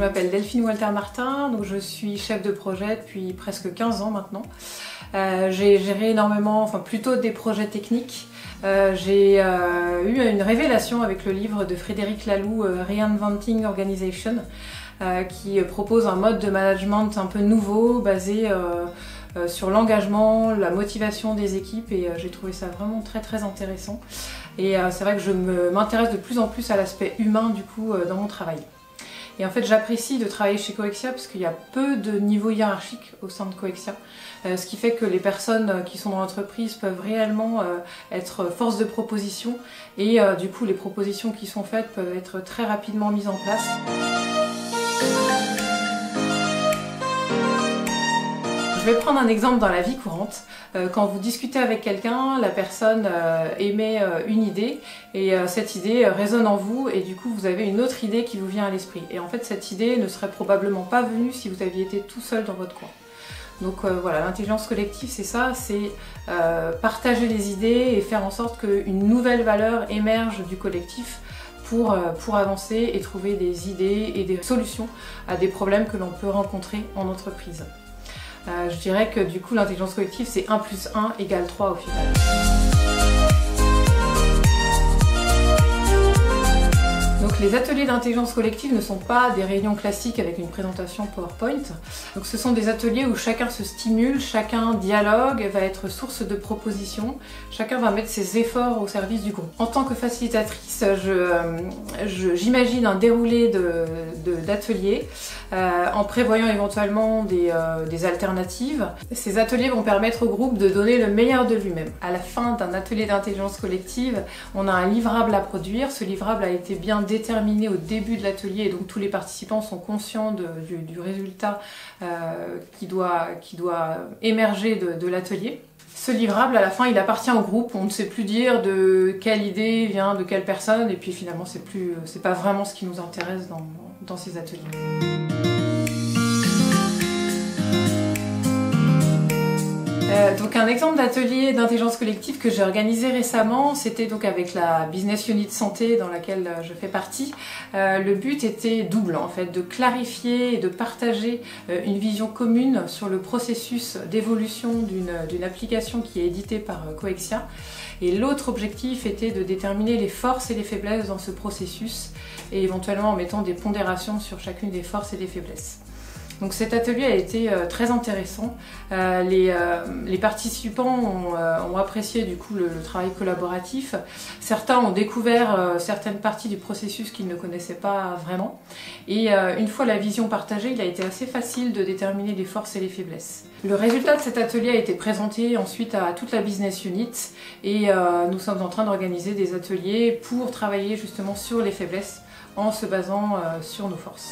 m'appelle Delphine Walter-Martin, donc je suis chef de projet depuis presque 15 ans maintenant. J'ai géré énormément, enfin plutôt des projets techniques. J'ai eu une révélation avec le livre de Frédéric Laloux, Reinventing Organization, qui propose un mode de management un peu nouveau, basé sur l'engagement, la motivation des équipes, et j'ai trouvé ça vraiment très intéressant. Et c'est vrai que je m'intéresse de plus en plus à l'aspect humain du coup dans mon travail. Et en fait j'apprécie de travailler chez Coexia parce qu'il y a peu de niveaux hiérarchiques au sein de Coexia, ce qui fait que les personnes qui sont dans l'entreprise peuvent réellement être force de proposition, et du coup les propositions qui sont faites peuvent être très rapidement mises en place. Je vais prendre un exemple dans la vie courante. Quand vous discutez avec quelqu'un, la personne émet une idée, et cette idée résonne en vous, et du coup vous avez une autre idée qui vous vient à l'esprit. Et en fait cette idée ne serait probablement pas venue si vous aviez été tout seul dans votre coin. Donc voilà, l'intelligence collective c'est ça, c'est partager les idées et faire en sorte qu'une nouvelle valeur émerge du collectif pour avancer et trouver des idées et des solutions à des problèmes que l'on peut rencontrer en entreprise. Je dirais que du coup l'intelligence collective c'est 1 + 1 = 3 au final. Donc les ateliers d'intelligence collective ne sont pas des réunions classiques avec une présentation PowerPoint. Donc ce sont des ateliers où chacun se stimule, chacun dialogue, va être source de propositions, chacun va mettre ses efforts au service du groupe. En tant que facilitatrice, j'imagine un déroulé d'ateliers en prévoyant éventuellement des alternatives. Ces ateliers vont permettre au groupe de donner le meilleur de lui-même. À la fin d'un atelier d'intelligence collective, on a un livrable à produire. Ce livrable a été bien déterminé au début de l'atelier, et donc tous les participants sont conscients du résultat qui doit émerger de l'atelier. Ce livrable, à la fin, il appartient au groupe. On ne sait plus dire de quelle idée vient de quelle personne, et puis finalement c'est pas vraiment ce qui nous intéresse dans ces ateliers. Donc un exemple d'atelier d'intelligence collective que j'ai organisé récemment, c'était donc avec la business unit santé dans laquelle je fais partie. Le but était double en fait, de clarifier et de partager une vision commune sur le processus d'évolution d'une application qui est éditée par Coexia. Et l'autre objectif était de déterminer les forces et les faiblesses dans ce processus, et éventuellement en mettant des pondérations sur chacune des forces et des faiblesses. Donc cet atelier a été très intéressant. Les participants ont apprécié du coup le travail collaboratif. Certains ont découvert certaines parties du processus qu'ils ne connaissaient pas vraiment. Et une fois la vision partagée, il a été assez facile de déterminer les forces et les faiblesses. Le résultat de cet atelier a été présenté ensuite à toute la business unit, et nous sommes en train d'organiser des ateliers pour travailler justement sur les faiblesses en se basant sur nos forces.